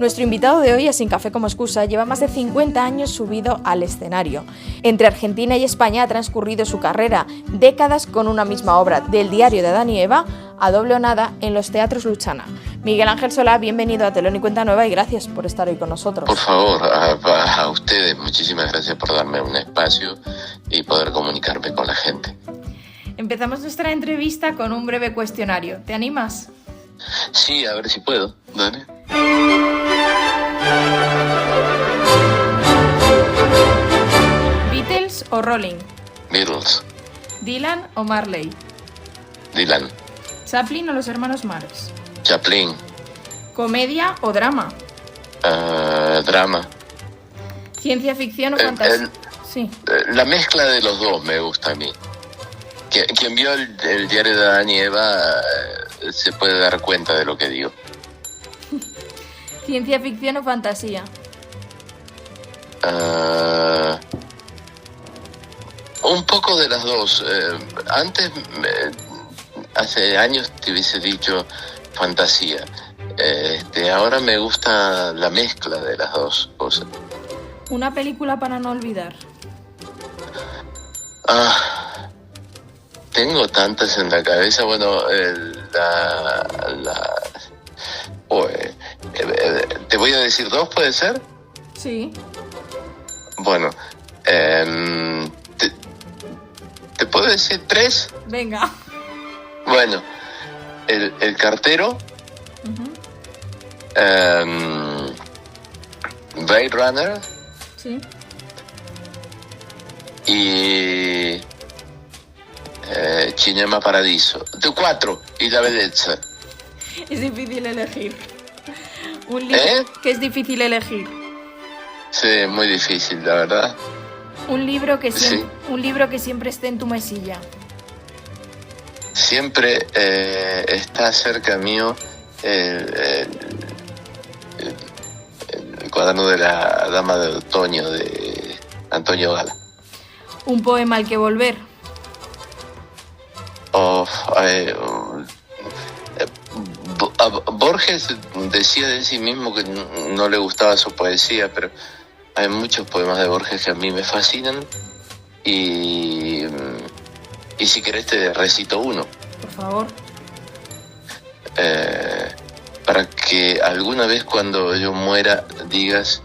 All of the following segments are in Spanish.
Nuestro invitado de hoy, a Sin Café como Excusa, lleva más de 50 años subido al escenario. Entre Argentina y España ha transcurrido su carrera, décadas con una misma obra, del diario de Adán y Eva a Doble o Nada en los teatros Luchana. Miguel Ángel Solá, bienvenido a Telón y Cuenta Nueva y gracias por estar hoy con nosotros. Por favor, a ustedes, muchísimas gracias por darme un espacio y poder comunicarme con la gente. Empezamos nuestra entrevista con un breve cuestionario. ¿Te animas? Sí, a ver si puedo. Dale. ¿Beatles o Rolling? Beatles. ¿Dylan o Marley? Dylan. ¿Chaplin o los hermanos Marx? Chaplin. ¿Comedia o drama? Drama. ¿Ciencia ficción o fantasía? Sí. La mezcla de los dos me gusta a mí. Quien vio el diario de Adán y Eva se puede dar cuenta de lo que digo. ¿Ciencia ficción o fantasía? Un poco de las dos. Antes, hace años te hubiese dicho fantasía. Ahora me gusta la mezcla de las dos cosas. ¿Una película para no olvidar? Tengo tantas en la cabeza. Bueno, te voy a decir dos, ¿puede ser? Sí. Bueno, ¿te puedo decir tres? Venga. Bueno, el cartero, Blade Runner, sí, y Cinema Paradiso. De cuatro, y La Belleza. Es difícil elegir. Un libro que es difícil elegir. Sí, muy difícil, la verdad. Un libro que siempre esté en tu mesilla. Siempre está cerca mío el cuaderno de la Dama de Otoño de Antonio Gala. Un poema al que volver. Borges decía de sí mismo que no le gustaba su poesía, pero hay muchos poemas de Borges que a mí me fascinan y si querés te recito uno. Por favor. Para que alguna vez cuando yo muera digas: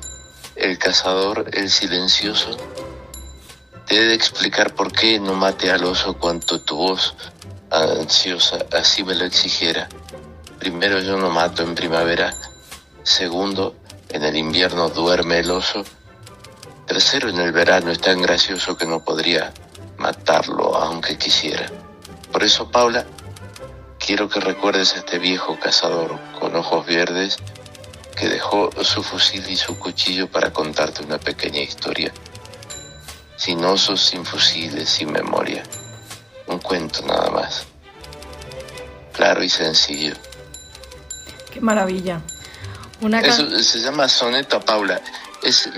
el cazador, el silencioso, te he de explicar por qué no mate al oso cuanto tu voz ansiosa así me lo exigiera. Primero, yo no mato en primavera. Segundo, en el invierno duerme el oso. Tercero, en el verano es tan gracioso que no podría matarlo aunque quisiera. Por eso, Paula, quiero que recuerdes a este viejo cazador con ojos verdes que dejó su fusil y su cuchillo para contarte una pequeña historia. Sin osos, sin fusiles, sin memoria. Un cuento nada más. Claro y sencillo. ¡Qué maravilla! Eso se llama Soneto a Paula. Es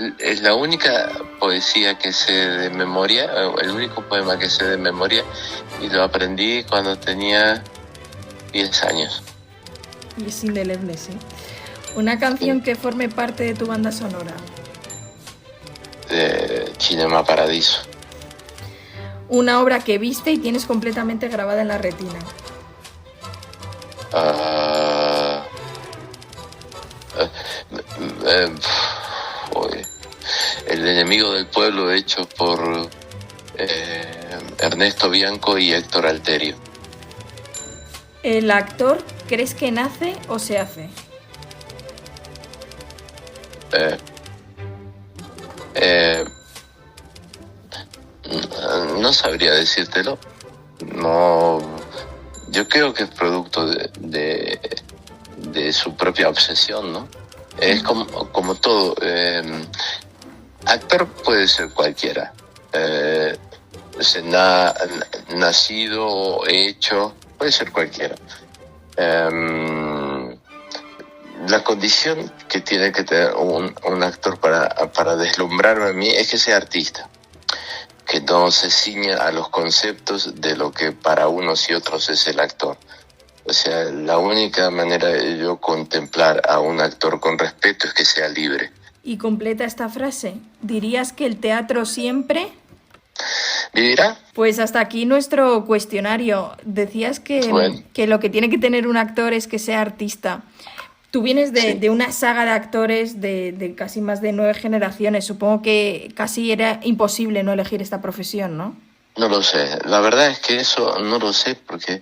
la única poesía que sé de memoria, el único poema que sé de memoria, y lo aprendí cuando tenía 10 años. Y es indeleble, sí. Una canción que forme parte de tu banda sonora. De Cinema Paradiso. Una obra que viste y tienes completamente grabada en la retina. El enemigo del pueblo, hecho por Ernesto Bianco y Héctor Alterio. ¿El actor crees que nace o se hace? No sabría decírtelo. No, yo creo que es producto de su propia obsesión, ¿no? Es como todo. Actor puede ser cualquiera. Nacido o hecho, puede ser cualquiera. La condición que tiene que tener un actor para deslumbrarme a mí es que sea artista, que no se ciña a los conceptos de lo que para unos y otros es el actor. O sea, la única manera de yo contemplar a un actor con respeto es que sea libre. Y completa esta frase. ¿Dirías que el teatro siempre? ¿Vivirá? Pues hasta aquí nuestro cuestionario. Decías que lo que tiene que tener un actor es que sea artista. Tú vienes de una saga de actores de casi más de 9 generaciones. Supongo que casi era imposible no elegir esta profesión, ¿no? No lo sé. La verdad es que eso no lo sé porque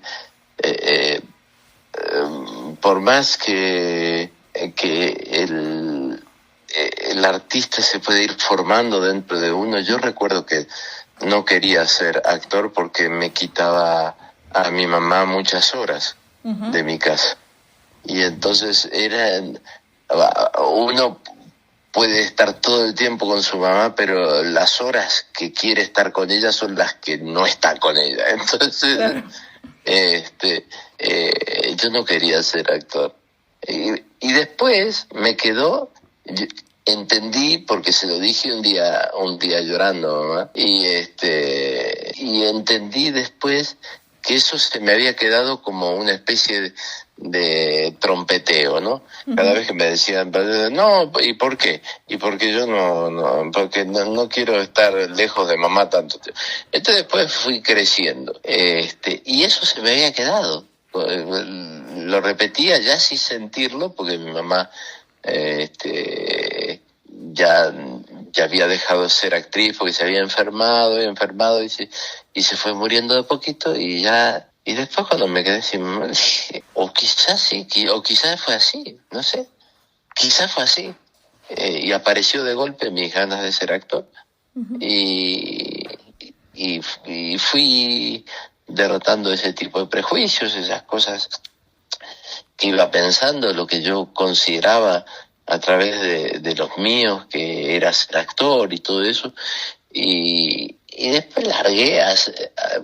por más que el artista se puede ir formando dentro de uno, yo recuerdo que no quería ser actor porque me quitaba a mi mamá muchas horas de mi casa. Y entonces uno puede estar todo el tiempo con su mamá, pero las horas que quiere estar con ella son las que no está con ella. Entonces, claro. Yo no quería ser actor. Y después me quedó, entendí, porque se lo dije un día llorando, mamá, y entendí después que eso se me había quedado como una especie de trompeteo, ¿no? Cada vez que me decían, no, ¿y por qué? Y porque yo porque no quiero estar lejos de mamá tanto tiempo. Entonces después fui creciendo, y eso se me había quedado. Lo repetía ya sin sentirlo, porque mi mamá, ya había dejado de ser actriz porque se había enfermado y se fue muriendo de poquito y después cuando me quedé sin mamá dije, o quizás sí, o quizás fue así, no sé, quizás fue así, y apareció de golpe mis ganas de ser actor. Y fui derrotando ese tipo de prejuicios, esas cosas que iba pensando, lo que yo consideraba a través de los míos, que era ser actor y todo eso, y después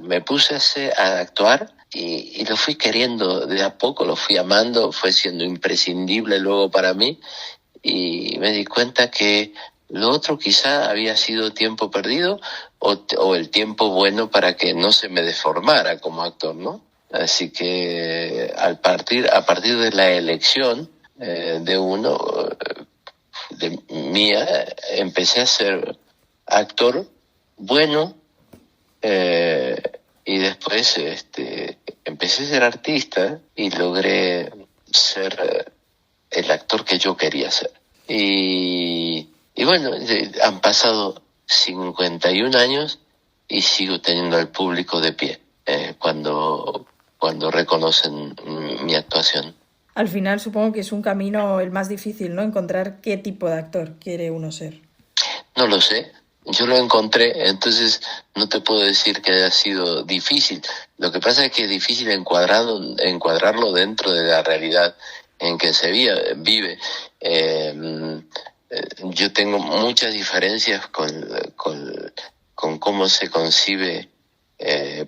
me puse a actuar y lo fui queriendo de a poco, lo fui amando, fue siendo imprescindible luego para mí, y me di cuenta que lo otro quizá había sido tiempo perdido o el tiempo bueno para que no se me deformara como actor, ¿no? Así que a partir de la elección de uno, de mía, empecé a ser actor bueno, y después empecé a ser artista y logré ser el actor que yo quería ser. Y bueno, han pasado 51 años y sigo teniendo al público de pie cuando reconocen mi actuación. Al final supongo que es un camino el más difícil, ¿no? Encontrar qué tipo de actor quiere uno ser. No lo sé, yo lo encontré, entonces no te puedo decir que haya sido difícil. Lo que pasa es que es difícil encuadrarlo dentro de la realidad en que se vive. Yo tengo muchas diferencias con cómo se concibe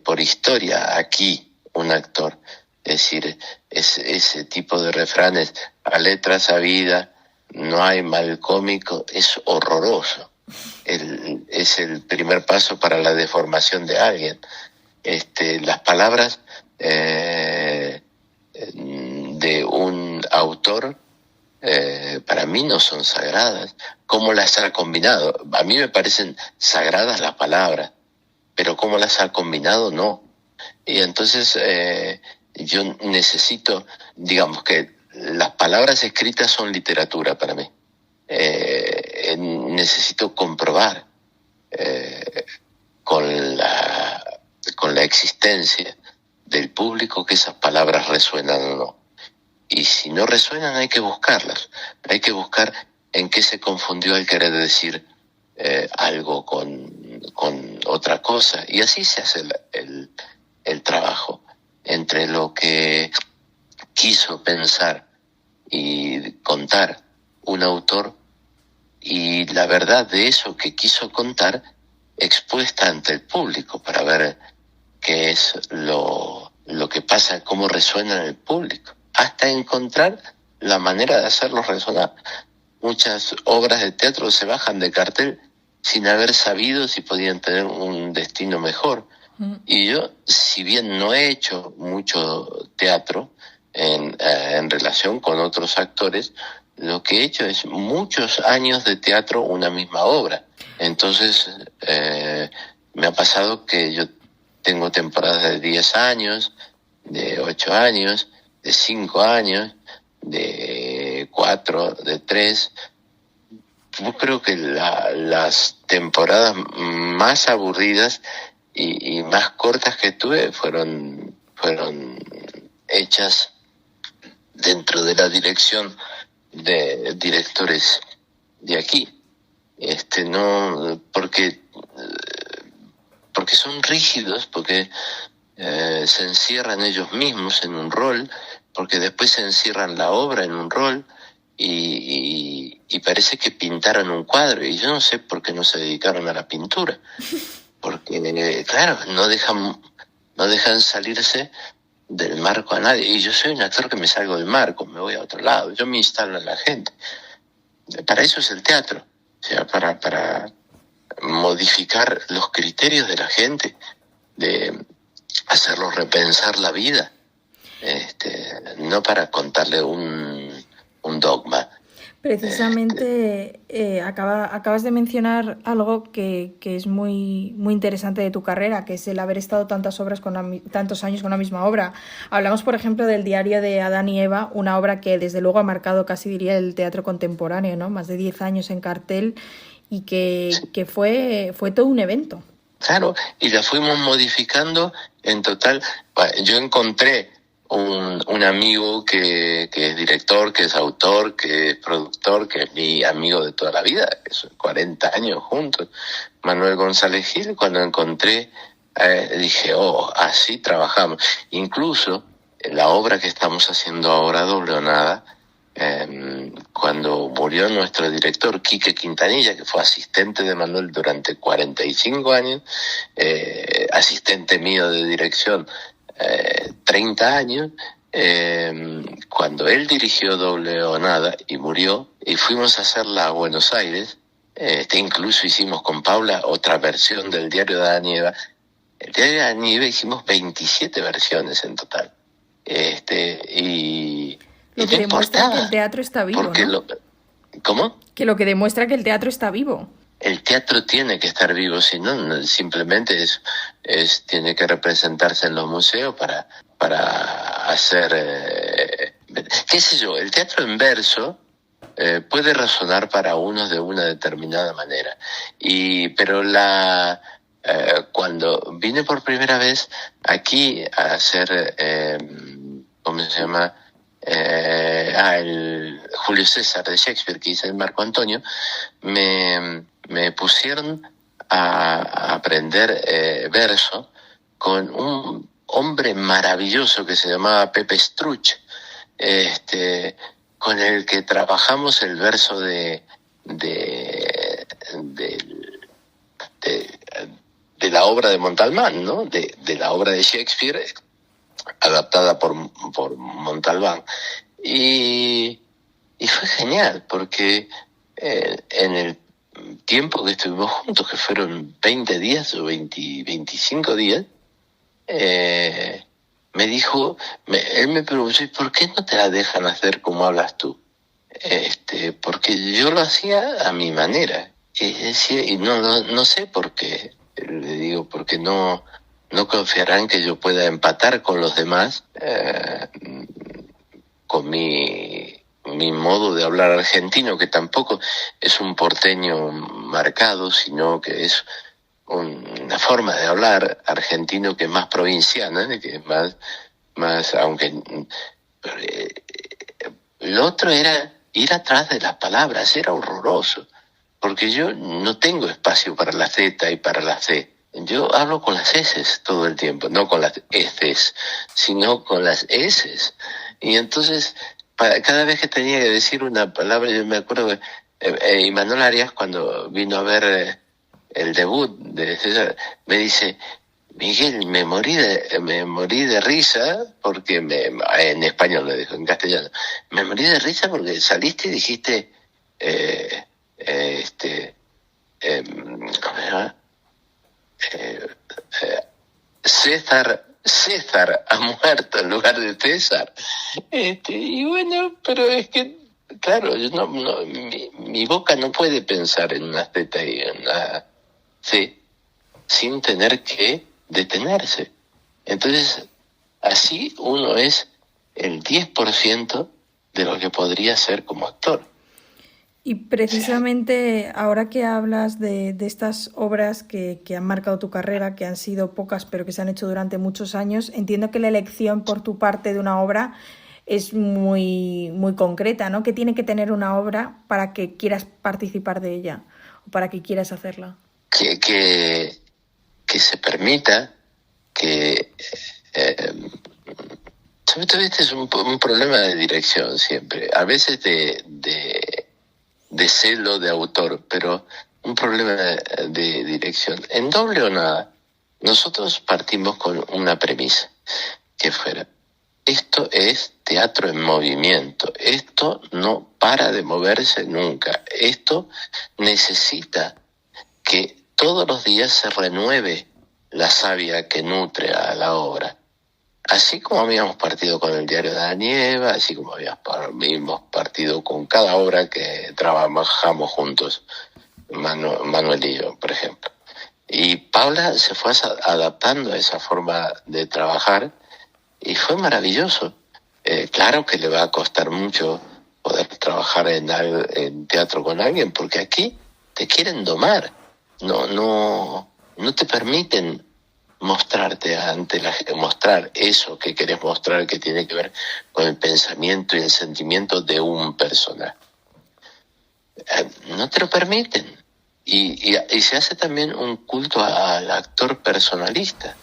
por historia aquí un actor. Es decir, ese tipo de refranes, a letra sabida, no hay mal cómico, es horroroso. Es el primer paso para la deformación de alguien. Las palabras de un autor para mí no son sagradas. ¿Cómo las ha combinado? A mí me parecen sagradas las palabras, pero cómo las ha combinado, no. Y entonces yo necesito, digamos que las palabras escritas son literatura para mí. Necesito comprobar con la existencia del público que esas palabras resuenan o no. Y si no resuenan hay que buscarlas, hay que buscar en qué se confundió al querer decir algo con otra cosa, y así se hace el trabajo entre lo que quiso pensar y contar un autor y la verdad de eso que quiso contar expuesta ante el público para ver qué es lo que pasa, cómo resuena en el público, hasta encontrar la manera de hacerlo resonar. Muchas obras de teatro se bajan de cartel sin haber sabido si podían tener un destino mejor. Y yo, si bien no he hecho mucho teatro en relación con otros actores, lo que he hecho es muchos años de teatro una misma obra. Entonces, me ha pasado que yo tengo temporadas de 10 años, de 8 años, de 5 años, de 4, de 3. Yo creo que las temporadas más aburridas y más cortas que tuve fueron hechas dentro de la dirección de directores de aquí. No, porque son rígidos, porque se encierran ellos mismos en un rol, porque después se encierran la obra en un rol y parece que pintaron un cuadro, y yo no sé por qué no se dedicaron a la pintura, porque claro, no dejan salirse del marco a nadie, y yo soy un actor que me salgo del marco, me voy a otro lado, yo me instalo en la gente. Para eso es el teatro, o sea, para modificar los criterios de la gente, de hacerlos repensar la vida, no para contarle un dogma. Precisamente acabas de mencionar algo que es muy, muy interesante de tu carrera, que es el haber estado tantos años con la misma obra. Hablamos, por ejemplo, del Diario de Adán y Eva, una obra que desde luego ha marcado, casi diría, el teatro contemporáneo, ¿no? Más de 10 años en cartel, y que fue todo un evento. Claro, y la fuimos modificando en total. Yo encontré un amigo que es director, que es autor, que es productor, que es mi amigo de toda la vida, que son 40 años juntos, Manuel González Gil. Cuando encontré, dije, así trabajamos. Incluso la obra que estamos haciendo ahora, Doble o Nada, cuando murió nuestro director Quique Quintanilla, que fue asistente de Manuel durante 45 años, asistente mío de dirección 30 años, cuando él dirigió Doble o Nada y murió, y fuimos a hacerla a Buenos Aires, incluso hicimos con Paula otra versión del Diario de Adán y Eva. El Diario de Adán y Eva hicimos 27 versiones en total. Lo que demuestra que el teatro está vivo, ¿no? ¿Cómo? Que lo que demuestra que el teatro está vivo. El teatro tiene que estar vivo, si no, simplemente tiene que representarse en los museos para hacer, qué sé yo, el teatro en verso puede resonar para unos de una determinada manera, pero cuando vine por primera vez aquí a hacer, ¿cómo se llama? El Julio César de Shakespeare, que hice el Marco Antonio, me pusieron a aprender verso con un hombre maravilloso que se llamaba Pepe Struch, con el que trabajamos el verso de la obra de Montalbán, ¿no? De la obra de Shakespeare, adaptada por Montalbán. Y fue genial, porque en el tiempo que estuvimos juntos, que fueron 20 días o 25 días, me dijo, él me preguntó, ¿por qué no te la dejan hacer como hablas tú? Porque yo lo hacía a mi manera. Y decía, y no sé por qué. Le digo, porque no confiarán que yo pueda empatar con los demás, con mi modo de hablar argentino, que tampoco es un porteño marcado, sino que es una forma de hablar argentino que es más provinciana, que es más aunque lo otro era ir atrás de las palabras, era horroroso, porque yo no tengo espacio para la Z y para la C. Yo hablo con las S todo el tiempo, no con las S, sino con las S. Y entonces, cada vez que tenía que decir una palabra, yo me acuerdo que Imanol Arias, cuando vino a ver el debut de César, me dice, Miguel, me morí de risa, porque en español le dijo, en castellano, me morí de risa porque saliste y dijiste, ¿cómo se llama? César ha muerto en lugar de César. Y bueno, pero es que, claro, mi boca no puede pensar en una Z y en una C sin tener que detenerse. Entonces, así uno es el 10% de lo que podría ser como actor. Y precisamente ahora que hablas de estas obras que han marcado tu carrera, que han sido pocas pero que se han hecho durante muchos años, entiendo que la elección por tu parte de una obra es muy, muy concreta, ¿no? ¿Qué tiene que tener una obra para que quieras participar de ella o para que quieras hacerla? Que se permita que... sobre todo este es un problema de dirección siempre, a veces de celo de autor, pero un problema de dirección. En Doble o Nada, nosotros partimos con una premisa, que fuera, esto es teatro en movimiento, esto no para de moverse nunca, esto necesita que todos los días se renueve la savia que nutre a la obra. Así como habíamos partido con el diario de Adán y Eva, así como habíamos partido con cada obra que trabajamos juntos, Manuel y yo, por ejemplo. Y Paula se fue adaptando a esa forma de trabajar y fue maravilloso. Claro que le va a costar mucho poder trabajar en teatro con alguien, porque aquí te quieren domar, no te permiten mostrarte mostrar eso que querés mostrar, que tiene que ver con el pensamiento y el sentimiento de un personaje. No te lo permiten. Y se hace también un culto al actor personalista,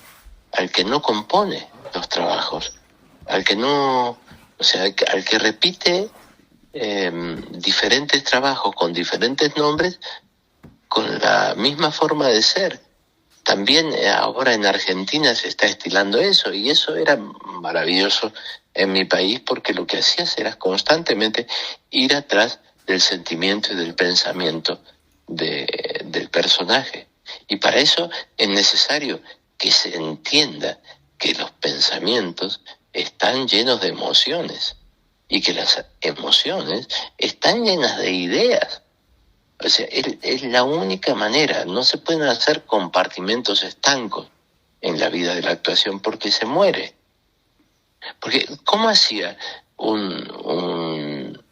al que no compone los trabajos, al que no, o sea, al que repite diferentes trabajos con diferentes nombres, con la misma forma de ser. También ahora en Argentina se está estilando eso, y eso era maravilloso en mi país, porque lo que hacías era constantemente ir atrás del sentimiento y del pensamiento del personaje. Y para eso es necesario que se entienda que los pensamientos están llenos de emociones y que las emociones están llenas de ideas. O sea, es la única manera. No se pueden hacer compartimentos estancos en la vida de la actuación, porque se muere. Porque ¿cómo hacía un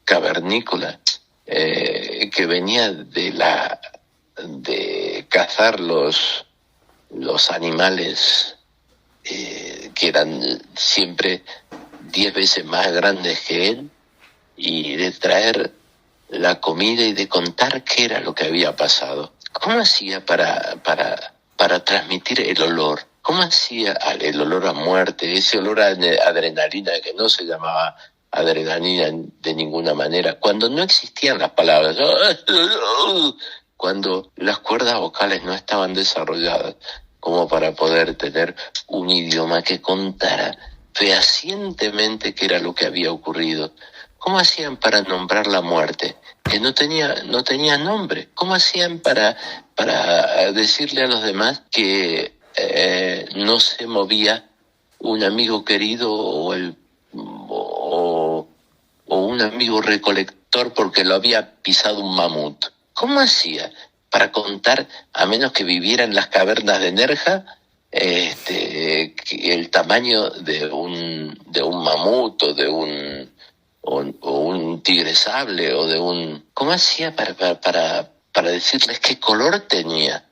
cavernícola que venía de cazar los animales que eran siempre 10 veces más grandes que él, y de traer la comida y de contar qué era lo que había pasado? ¿Cómo hacía para transmitir el olor? ¿Cómo hacía el olor a muerte, ese olor a adrenalina que no se llamaba adrenalina de ninguna manera, cuando no existían las palabras, cuando las cuerdas vocales no estaban desarrolladas como para poder tener un idioma que contara fehacientemente qué era lo que había ocurrido? ¿Cómo hacían para nombrar la muerte, que no tenía nombre? ¿Cómo hacían para decirle a los demás que no se movía un amigo querido o un amigo recolector porque lo había pisado un mamut? ¿Cómo hacía para contar, a menos que viviera en las cavernas de Nerja, el tamaño de un mamut o de un tigre sable o de un... ¿Cómo hacía para decirles qué color tenía?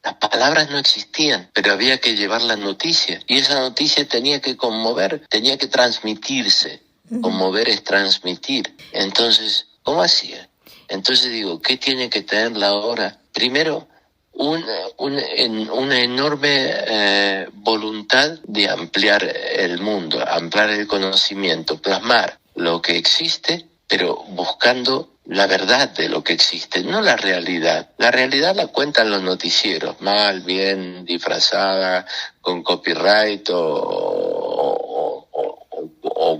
Las palabras no existían, pero había que llevar la noticia, y esa noticia tenía que conmover, tenía que transmitirse. Conmover es transmitir. Entonces, ¿cómo hacía? Entonces digo, ¿qué tiene que tener la obra? Primero, una enorme voluntad de ampliar el mundo, ampliar el conocimiento, plasmar lo que existe, pero buscando la verdad de lo que existe, no la realidad. La realidad la cuentan los noticieros, mal, bien, disfrazada, con copyright o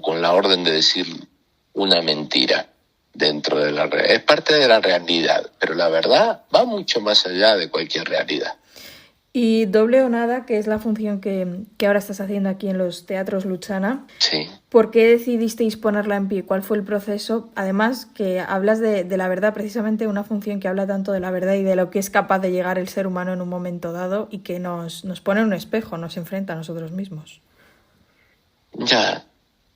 con la orden de decir una mentira dentro de la realidad. Es parte de la realidad, pero la verdad va mucho más allá de cualquier realidad. Y Doble o Nada, que es la función que ahora estás haciendo aquí en los teatros Luchana. Sí. ¿Por qué decidisteis ponerla en pie? ¿Cuál fue el proceso? Además, que hablas de la verdad, precisamente una función que habla tanto de la verdad y de lo que es capaz de llegar el ser humano en un momento dado y que nos pone en un espejo, nos enfrenta a nosotros mismos. Ya.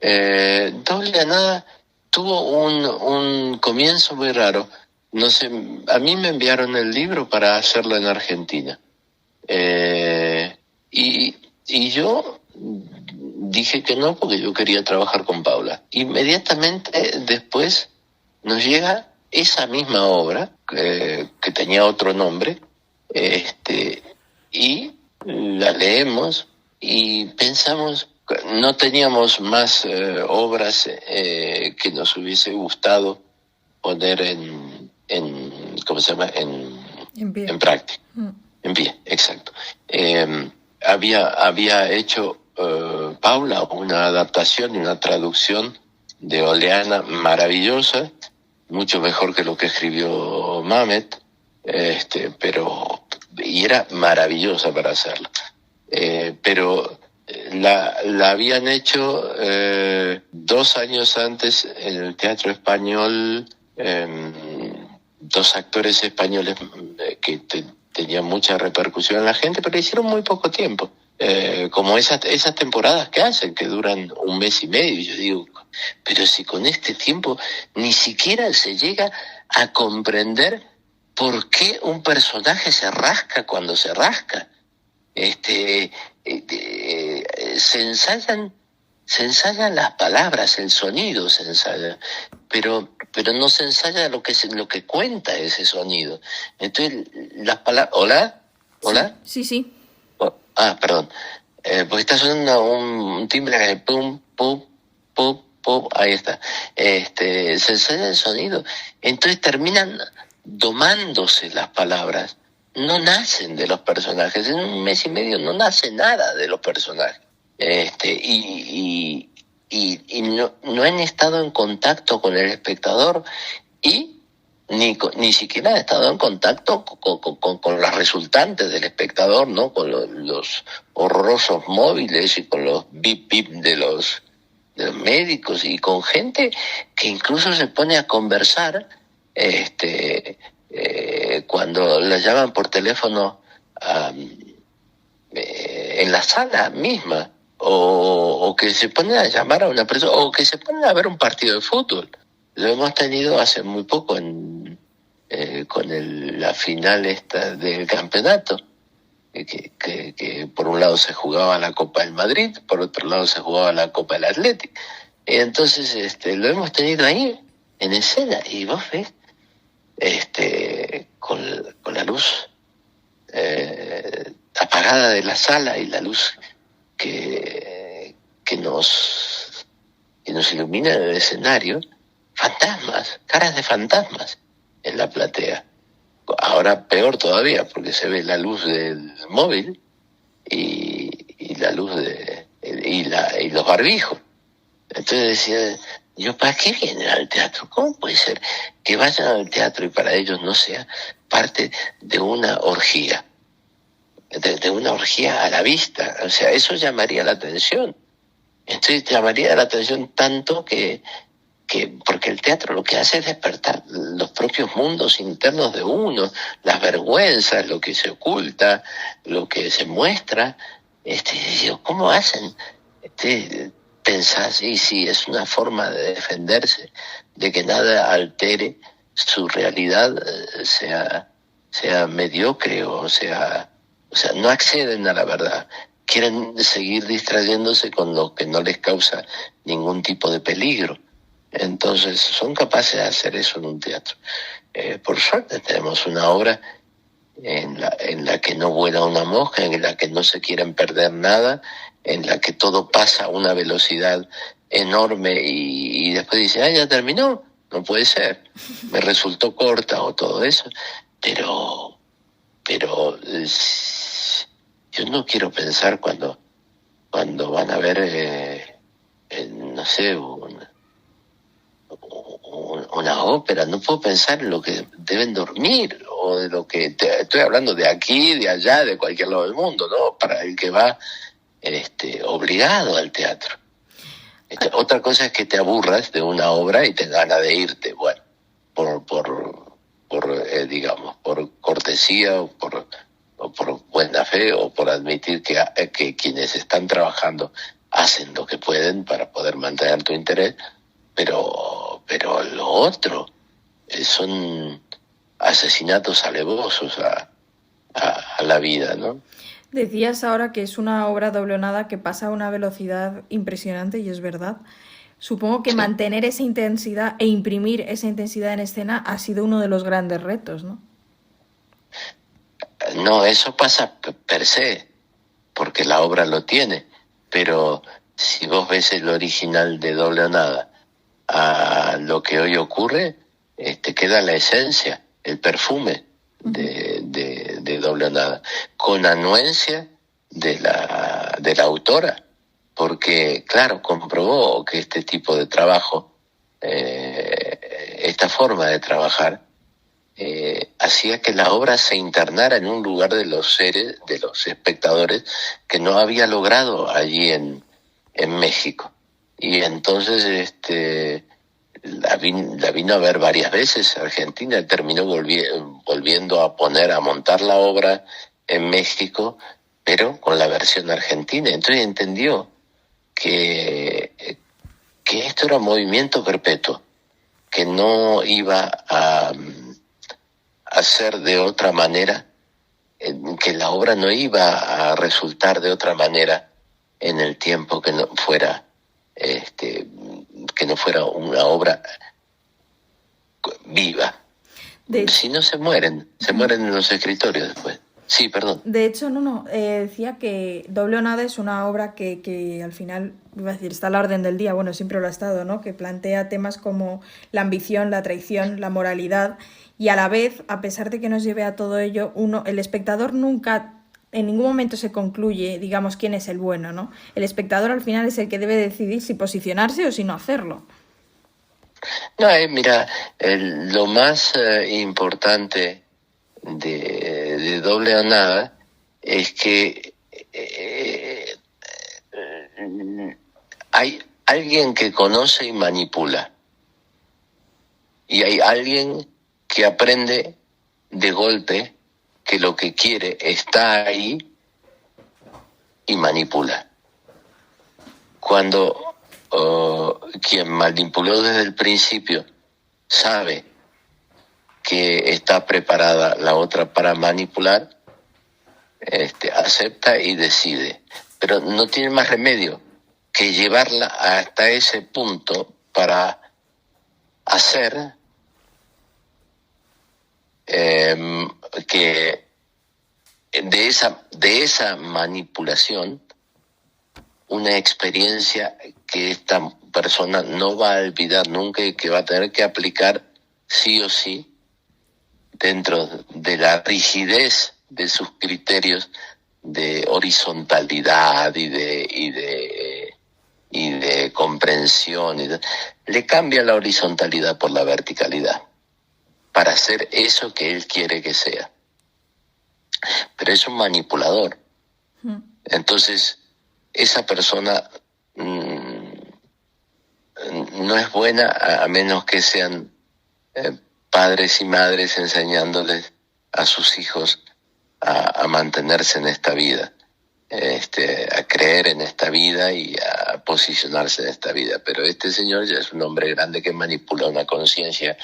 Doble o Nada tuvo un comienzo muy raro. No sé, a mí me enviaron el libro para hacerlo en Argentina. Y yo dije que no porque yo quería trabajar con Paula. Inmediatamente después nos llega esa misma obra, que tenía otro nombre, y la leemos y pensamos, no teníamos más obras que nos hubiese gustado poner en ¿cómo se llama? En práctica. En pie, exacto. Había hecho Paula una adaptación y una traducción de Oleana maravillosa, mucho mejor que lo que escribió Mamet, y era maravillosa para hacerla. Pero la habían hecho 2 años antes en el Teatro Español, 2 actores españoles que tenían mucha repercusión en la gente, pero hicieron muy poco tiempo. Como esas temporadas que hacen, que duran 1 mes y medio. Yo digo, pero si con este tiempo ni siquiera se llega a comprender por qué un personaje se rasca cuando se rasca. Se ensayan las palabras, el sonido se ensaya, pero no se ensaya lo que cuenta ese sonido. Entonces las palabras, ¿hola? Sí. Perdón, porque está sonando un timbre que pum, pum, pum, pum, ahí está. Se ensaya el sonido, entonces terminan domándose las palabras. No nacen de los personajes. En 1 mes y medio no nace nada de los personajes. Y no han estado en contacto con el espectador y ni siquiera han estado en contacto con las resultantes del espectador, ¿no? Con los horrorosos móviles y con los bip bip de los médicos y con gente que incluso se pone a conversar cuando la llaman por teléfono en la sala misma, o que se ponen a llamar a una persona, o que se ponen a ver un partido de fútbol. Lo hemos tenido hace muy poco con la final esta del campeonato, que por un lado se jugaba la Copa del Madrid, por otro lado se jugaba la Copa del Atlético. Y entonces lo hemos tenido ahí en escena, y vos ves con la luz apagada de la sala y la luz que nos ilumina en el escenario, fantasmas, caras de fantasmas en la platea. Ahora peor todavía, porque se ve la luz del móvil y la luz y los barbijos. Entonces decía yo, ¿para qué vienen al teatro? ¿Cómo puede ser que vayan al teatro y para ellos no sea parte de una orgía? De una orgía a la vista. O sea, eso llamaría la atención. Entonces llamaría la atención tanto que porque el teatro lo que hace es despertar los propios mundos internos de uno, las vergüenzas, lo que se oculta, lo que se muestra. Digo, ¿cómo hacen? Pensás, y sí, es una forma de defenderse, de que nada altere su realidad, sea mediocre o sea, no acceden a la verdad. Quieren seguir distrayéndose con lo que no les causa ningún tipo de peligro. Entonces son capaces de hacer eso en un teatro. Por suerte tenemos una obra en la que no vuela una mosca, en la que no se quieren perder nada, en la que todo pasa a una velocidad enorme y después dicen, ya terminó, no puede ser, me resultó corta o todo eso, pero yo no quiero pensar cuando van a ver, no sé, una ópera, no puedo pensar en lo que deben dormir o de lo que... estoy hablando de aquí, de allá, de cualquier lado del mundo, ¿no? Para el que va obligado al teatro. Otra cosa es que te aburras de una obra y te ganas de irte, bueno, digamos, por cortesía o por buena fe o por admitir que quienes están trabajando hacen lo que pueden para poder mantener tu interés, pero lo otro son asesinatos alevosos a la vida, ¿no? Decías ahora que es una obra doble o nada que pasa a una velocidad impresionante y es verdad. Supongo que Sí. mantener esa intensidad e imprimir esa intensidad en escena ha sido uno de los grandes retos, ¿no? No, eso pasa per se, porque la obra lo tiene, pero si vos ves el original de Doble o Nada a lo que hoy ocurre, queda la esencia, el perfume de Doble o Nada, con anuencia de la autora, porque claro, comprobó que este tipo de trabajo, esta forma de trabajar, hacía que la obra se internara en un lugar de los seres, de los espectadores, que no había logrado allí en México. Y entonces la vino a ver varias veces Argentina, terminó volviendo a montar la obra en México, pero con la versión argentina. Entonces entendió que esto era un movimiento perpetuo, que no iba a hacer de otra manera, que la obra no iba a resultar de otra manera en el tiempo que no fuera una obra viva. Si no se mueren en los escritorios después. Sí, perdón. De hecho, decía que Doble o Nada es una obra que al final, iba a decir, está a la orden del día, bueno, siempre lo ha estado, ¿no? Que plantea temas como la ambición, la traición, la moralidad, y a la vez, a pesar de que nos lleve a todo ello, el espectador nunca, en ningún momento se concluye, digamos, quién es el bueno, ¿no? El espectador al final es el que debe decidir si posicionarse o si no hacerlo. No, mira, lo más importante de Doble o Nada es que hay alguien que conoce y manipula, y hay alguien que aprende de golpe que lo que quiere está ahí y manipula. Cuando quien manipuló desde el principio sabe que está preparada la otra para manipular, acepta y decide. Pero no tiene más remedio que llevarla hasta ese punto para hacer que de esa manipulación una experiencia que esta persona no va a olvidar nunca y que va a tener que aplicar sí o sí dentro de la rigidez de sus criterios de horizontalidad y de comprensión. Le cambia la horizontalidad por la verticalidad para hacer eso que él quiere que sea. Pero es un manipulador. Entonces, esa persona no es buena a menos que sean padres y madres enseñándoles a sus hijos a mantenerse en esta vida, a creer en esta vida y a posicionarse en esta vida. Pero este señor ya es un hombre grande que manipula una conciencia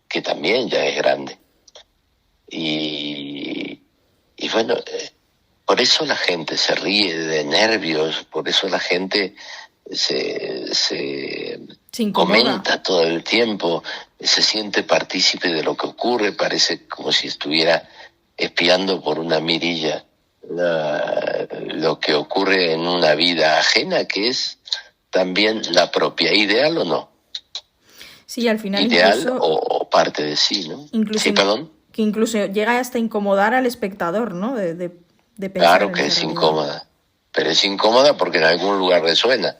que también ya es grande. Y bueno, por eso la gente se ríe de nervios, por eso la gente se comenta todo el tiempo, se siente partícipe de lo que ocurre, parece como si estuviera espiando por una mirilla lo que ocurre en una vida ajena, que es también la propia, ideal o no. Sí, al final ideal incluso, o parte de sí, ¿no? Sí, perdón. Que incluso llega hasta incomodar al espectador, ¿no? De pensar claro que es realidad. Incómoda, pero es incómoda porque en algún lugar resuena.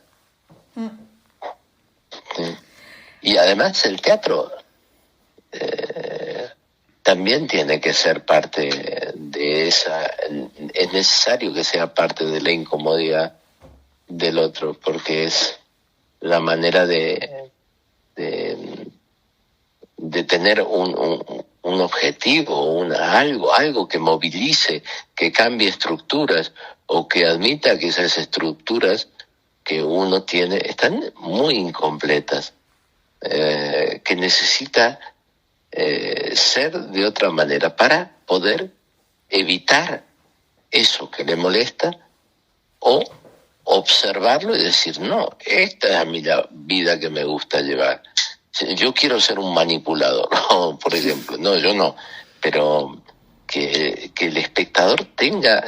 Sí. Y además el teatro también tiene que ser parte de esa, es necesario que sea parte de la incomodidad del otro, porque es la manera de tener un objetivo, algo que movilice, que cambie estructuras o que admita que esas estructuras que uno tiene están muy incompletas, que necesita ser de otra manera para poder evitar eso que le molesta o observarlo y decir, no, esta es la vida que me gusta llevar. Yo quiero ser un manipulador, ¿no? Por ejemplo. No, yo no. Pero que el espectador tenga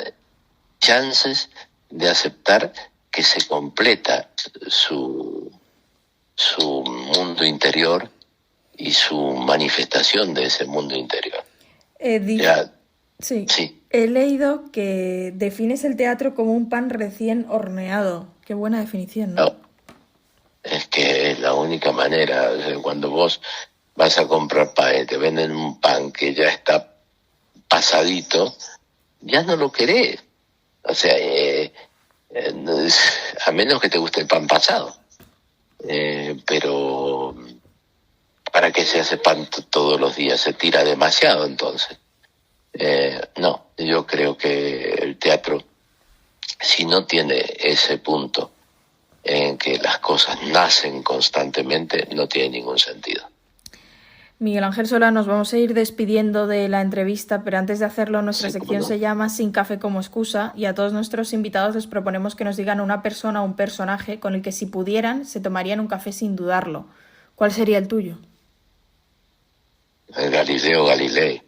chances de aceptar que se completa su mundo interior y su manifestación de ese mundo interior. Sí. He leído que defines el teatro como un pan recién horneado. Qué buena definición, ¿no? Es que es la única manera. O sea, cuando vos vas a comprar pan y te venden un pan que ya está pasadito, ya no lo querés. O sea, a menos que te guste el pan pasado. Pero ¿para qué se hace pan todos los días? Se tira demasiado entonces. No, yo creo que el teatro, si no tiene ese punto en que las cosas nacen constantemente, no tiene ningún sentido. Miguel Ángel Solá, nos vamos a ir despidiendo de la entrevista, pero antes de hacerlo, nuestra sección se llama Sin café como excusa, y a todos nuestros invitados les proponemos que nos digan una persona o un personaje con el que si pudieran se tomarían un café sin dudarlo. ¿Cuál sería el tuyo? Galileo Galilei.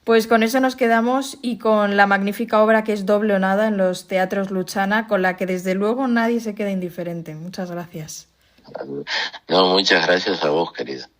Pues con eso nos quedamos y con la magnífica obra que es Doble o Nada en los teatros Luchana, con la que desde luego nadie se queda indiferente. Muchas gracias. No, muchas gracias a vos, querida.